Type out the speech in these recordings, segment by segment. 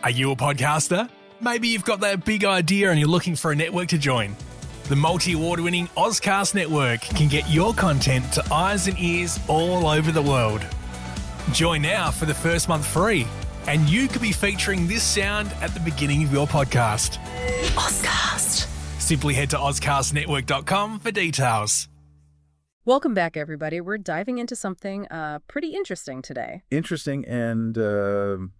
Are you a podcaster? Maybe you've got that big idea and you're looking for a network to join. The multi-award-winning Ozcast Network can get your content to eyes and ears all over the world. Join now for the first month free, and you could be featuring this sound at the beginning of your podcast. Ozcast. Simply head to ozcastnetwork.com for details. Welcome back, everybody. We're diving into something pretty interesting today. Interesting and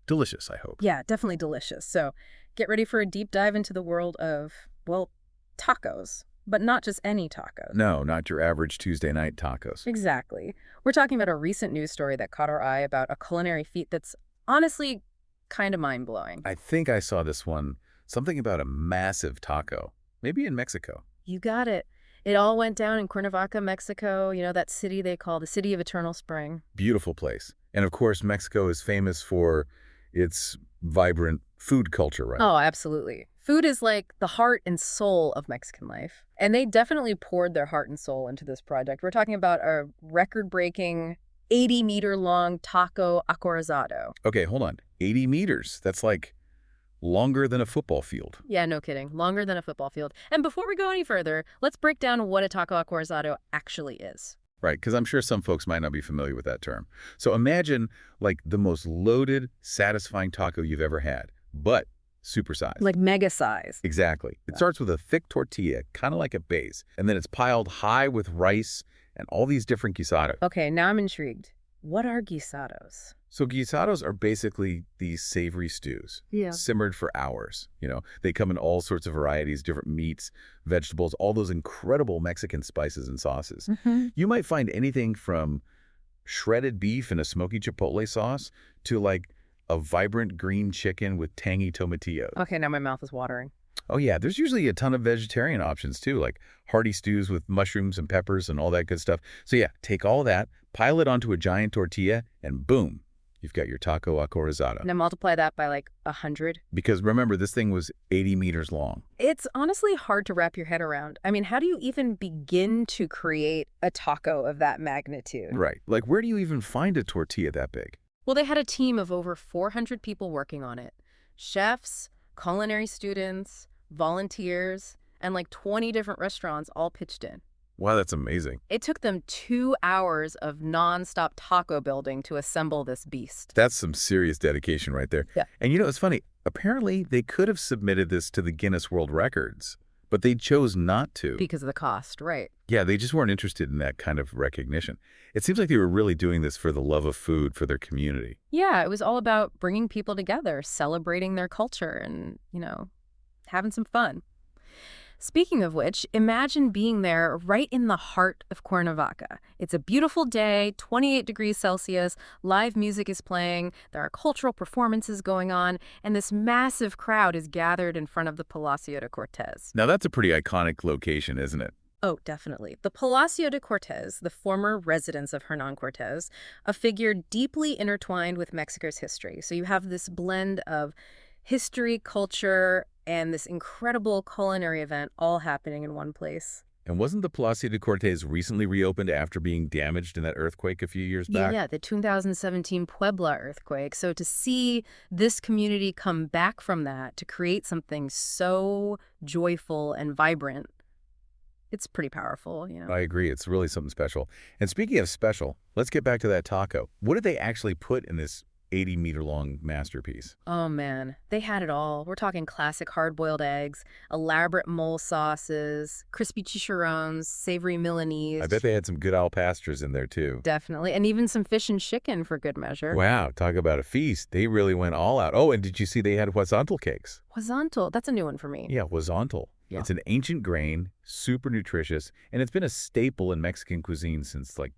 delicious, I hope. Yeah, definitely delicious. So get ready for a deep dive into the world of, well, tacos. But not just any tacos. No, not your average Tuesday night tacos. Exactly. We're talking about a recent news story that caught our eye about a culinary feat that's honestly kind of mind-blowing. I think I saw this one, something about a massive taco, maybe in Mexico. You got it. It all went down in Cuernavaca, Mexico, you know, that city they call the City of Eternal Spring. Beautiful place. And of course, Mexico is famous for its vibrant food culture, right? Oh, absolutely. Food is like the heart and soul of Mexican life. And they definitely poured their heart and soul into this project. We're talking about a record-breaking 80-meter-long taco Acorazado. Okay, hold on. 80 meters. That's like longer than a football field. Yeah, no kidding. Longer than a football field. And before we go any further, let's break down what a taco Acorazado actually is. Right, because I'm sure some folks might not be familiar with that term. So imagine like the most loaded, satisfying taco you've ever had, but supersized. Like mega size. Exactly. It starts with a thick tortilla, kind of like a base, and then it's piled high with rice and all these different guisados. Okay, now I'm intrigued. What are guisados? So guisados are basically these savory stews, simmered for hours. You know, they come in all sorts of varieties, different meats, vegetables, all those incredible Mexican spices and sauces. You might find anything from shredded beef in a smoky chipotle sauce to like a vibrant green chicken with tangy tomatillos. Okay, now my mouth is watering. Oh yeah, there's usually a ton of vegetarian options too, like hearty stews with mushrooms and peppers and all that good stuff. So yeah, take all that, pile it onto a giant tortilla, and boom, you've got your taco Acorazado. Now multiply that by like 100. Because remember, this thing was 80 meters long. It's honestly hard to wrap your head around. I mean, how do you even begin to create a taco of that magnitude? Right. Like, where do you even find a tortilla that big? Well, they had a team of over 400 people working on it. Chefs, culinary students, volunteers, and like 20 different restaurants all pitched in. Wow, that's amazing. It took them 2 hours of nonstop taco building to assemble this beast. That's some serious dedication right there. Yeah. And you know, it's funny. Apparently, they could have submitted this to the Guinness World Records, but they chose not to. Because of the cost, right. Yeah, they just weren't interested in that kind of recognition. It seems like they were really doing this for the love of food for their community. Yeah, it was all about bringing people together, celebrating their culture, and, you know, having some fun. Speaking of which, imagine being there right in the heart of Cuernavaca. It's a beautiful day, 28 degrees Celsius, live music is playing, there are cultural performances going on, and this massive crowd is gathered in front of the Palacio de Cortés. Now, that's a pretty iconic location, isn't it? Oh, definitely. The Palacio de Cortés, the former residence of Hernan Cortés, a figure deeply intertwined with Mexico's history. So you have this blend of history, culture, and this incredible culinary event all happening in one place. And wasn't the Palacio de Cortés recently reopened after being damaged in that earthquake a few years back? Yeah, the 2017 Puebla earthquake. So to see this community come back from that to create something so joyful and vibrant, it's pretty powerful, you know. I agree. It's really something special. And speaking of special, let's get back to that taco. What did they actually put in this 80-meter-long masterpiece? Oh, man. They had it all. We're talking classic hard-boiled eggs, elaborate mole sauces, crispy chicharrones, savory Milanese. I bet they had some good al pastors in there, too. Definitely. And even some fish and chicken for good measure. Wow. Talk about a feast. They really went all out. Oh, and did you see they had huazontal cakes? Huazontal. That's a new one for me. Yeah, huazontal. Yeah. It's an ancient grain, super nutritious, and it's been a staple in Mexican cuisine since, like,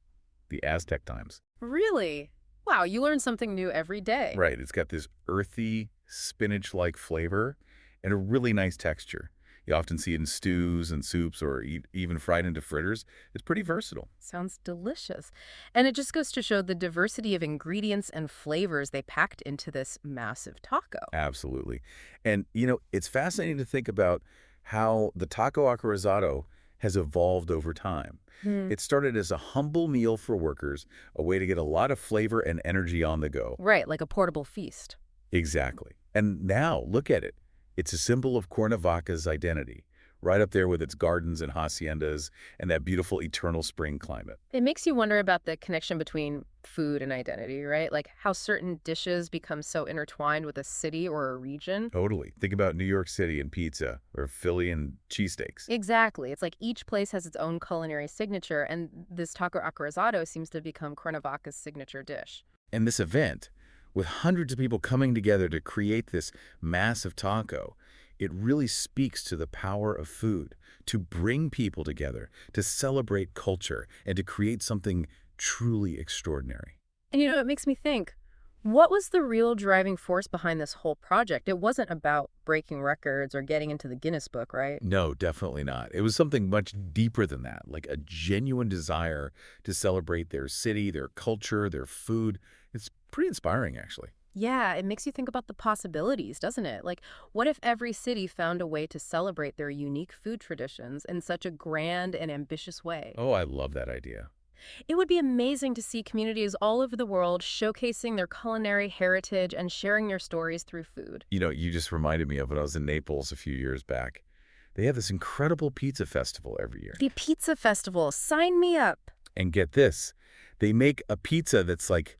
the Aztec times. Really? Wow, you learn something new every day. Right. It's got this earthy, spinach-like flavor and a really nice texture. You often see it in stews and soups or even fried into fritters. It's pretty versatile. Sounds delicious. And it just goes to show the diversity of ingredients and flavors they packed into this massive taco. Absolutely. And, you know, it's fascinating to think about how the taco Acorazado has evolved over time. It started as a humble meal for workers, a way to get a lot of flavor and energy on the go. Right, like a portable feast. Exactly. And now, look at it. It's a symbol of Cuernavaca's identity, right up there with its gardens and haciendas and that beautiful eternal spring climate. It makes you wonder about the connection between food and identity, right? Like how certain dishes become so intertwined with a city or a region. Totally. Think about New York City and pizza, or Philly and cheesesteaks. Exactly. It's like each place has its own culinary signature, and this taco acorazado seems to become Cuernavaca's signature dish. And this event, with hundreds of people coming together to create this massive taco, it really speaks to the power of food, to bring people together, to celebrate culture, and to create something truly extraordinary. And it makes me think, what was the real driving force behind this whole project? It wasn't about breaking records or getting into the Guinness Book, right? No, definitely not. It was something much deeper than that, like a genuine desire to celebrate their city, their culture, their food. It's pretty inspiring, actually. Yeah, it makes you think about the possibilities, doesn't it? Like, what if every city found a way to celebrate their unique food traditions in such a grand and ambitious way? Oh, I love that idea. It would be amazing to see communities all over the world showcasing their culinary heritage and sharing their stories through food. You just reminded me of when I was in Naples a few years back. They have this incredible pizza festival every year. The pizza festival, sign me up. And get this, they make a pizza that's like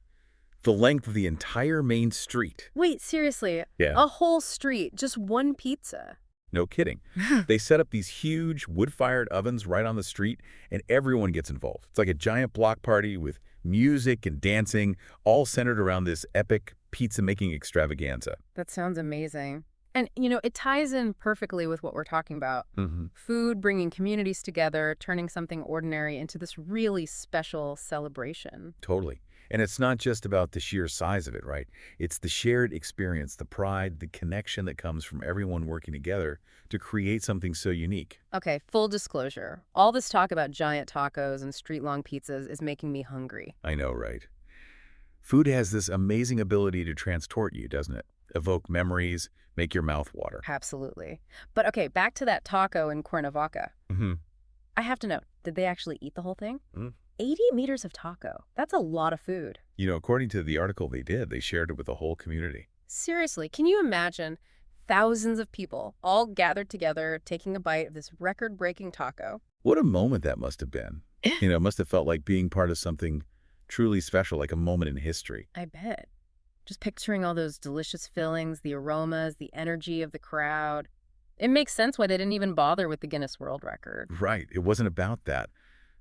the length of the entire main street. Wait, seriously? Yeah. A whole street, just one pizza? No kidding. They set up these huge wood-fired ovens right on the street, and everyone gets involved. It's like a giant block party with music and dancing, all centered around this epic pizza-making extravaganza. That sounds amazing. And, it ties in perfectly with what we're talking about. Mm-hmm. Food bringing communities together, turning something ordinary into this really special celebration. Totally. And it's not just about the sheer size of it, right? It's the shared experience, the pride, the connection that comes from everyone working together to create something so unique. Okay, full disclosure. All this talk about giant tacos and street-long pizzas is making me hungry. I know, right? Food has this amazing ability to transport you, doesn't it? Evoke memories, make your mouth water. Absolutely. But okay, back to that taco in Cuernavaca. Mm-hmm. I have to know, did they actually eat the whole thing? Mm. 80 meters of taco. That's a lot of food. According to the article they did, they shared it with the whole community. Seriously, can you imagine thousands of people all gathered together taking a bite of this record-breaking taco? What a moment that must have been. It must have felt like being part of something truly special, like a moment in history. I bet. Just picturing all those delicious fillings, the aromas, the energy of the crowd. It makes sense why they didn't even bother with the Guinness World Record. Right. It wasn't about that.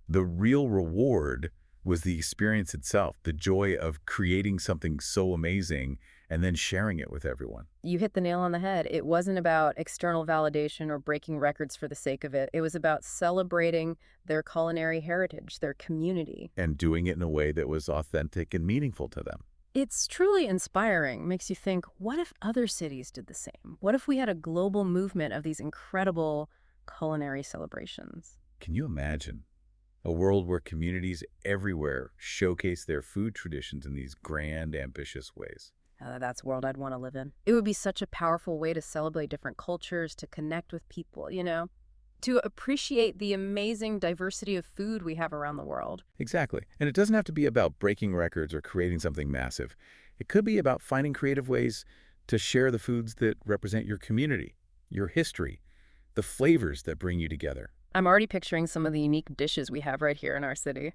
The real reward was the experience itself, the joy of creating something so amazing and then sharing it with everyone. You hit the nail on the head. It wasn't about external validation or breaking records for the sake of it. It was about celebrating their culinary heritage, their community. And doing it in a way that was authentic and meaningful to them. It's truly inspiring. Makes you think, what if other cities did the same? What if we had a global movement of these incredible culinary celebrations? Can you imagine? A world where communities everywhere showcase their food traditions in these grand, ambitious ways. That's a world I'd want to live in. It would be such a powerful way to celebrate different cultures, to connect with people, to appreciate the amazing diversity of food we have around the world. Exactly. And it doesn't have to be about breaking records or creating something massive. It could be about finding creative ways to share the foods that represent your community, your history, the flavors that bring you together. I'm already picturing some of the unique dishes we have right here in our city.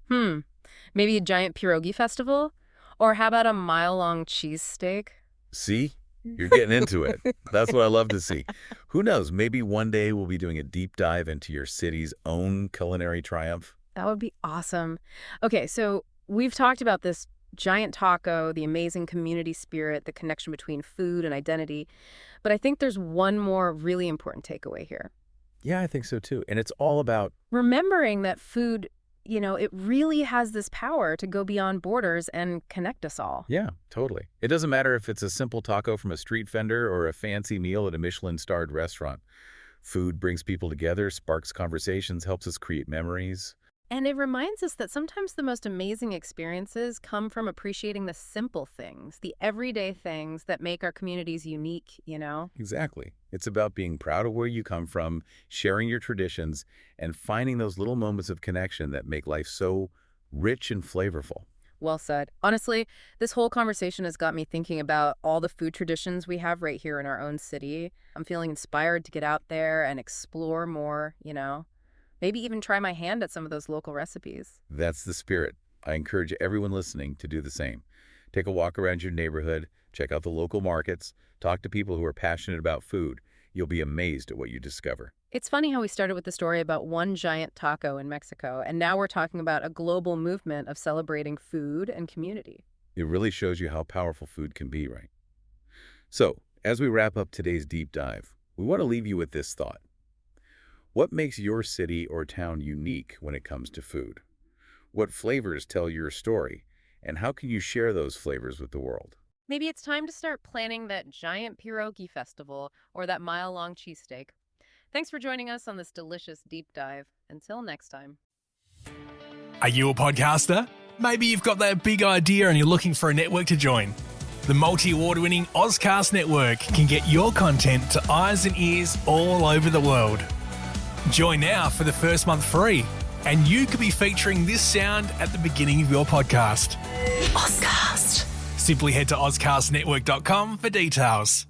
Maybe a giant pierogi festival? Or how about a mile-long cheesesteak? See? You're getting into it. That's what I love to see. Who knows? Maybe one day we'll be doing a deep dive into your city's own culinary triumph. That would be awesome. Okay, so we've talked about this giant taco, the amazing community spirit, the connection between food and identity. But I think there's one more really important takeaway here. Yeah, I think so too. And it's all about remembering that food, it really has this power to go beyond borders and connect us all. Yeah, totally. It doesn't matter if it's a simple taco from a street vendor or a fancy meal at a Michelin-starred restaurant. Food brings people together, sparks conversations, helps us create memories. And it reminds us that sometimes the most amazing experiences come from appreciating the simple things, the everyday things that make our communities unique, Exactly. It's about being proud of where you come from, sharing your traditions, and finding those little moments of connection that make life so rich and flavorful. Well said. Honestly, this whole conversation has got me thinking about all the food traditions we have right here in our own city. I'm feeling inspired to get out there and explore more, Maybe even try my hand at some of those local recipes. That's the spirit. I encourage everyone listening to do the same. Take a walk around your neighborhood, check out the local markets, talk to people who are passionate about food. You'll be amazed at what you discover. It's funny how we started with the story about one giant taco in Mexico, and now we're talking about a global movement of celebrating food and community. It really shows you how powerful food can be, right? So, as we wrap up today's deep dive, we want to leave you with this thought. What makes your city or town unique when it comes to food? What flavors tell your story, and how can you share those flavors with the world? Maybe it's time to start planning that giant pierogi festival or that mile-long cheesesteak. Thanks for joining us on this delicious deep dive. Until next time. Are you a podcaster? Maybe you've got that big idea and you're looking for a network to join. The multi-award-winning Ozcast Network can get your content to eyes and ears all over the world. Join now for the first month free, and you could be featuring this sound at the beginning of your podcast. Ozcast. Simply head to ozcastnetwork.com for details.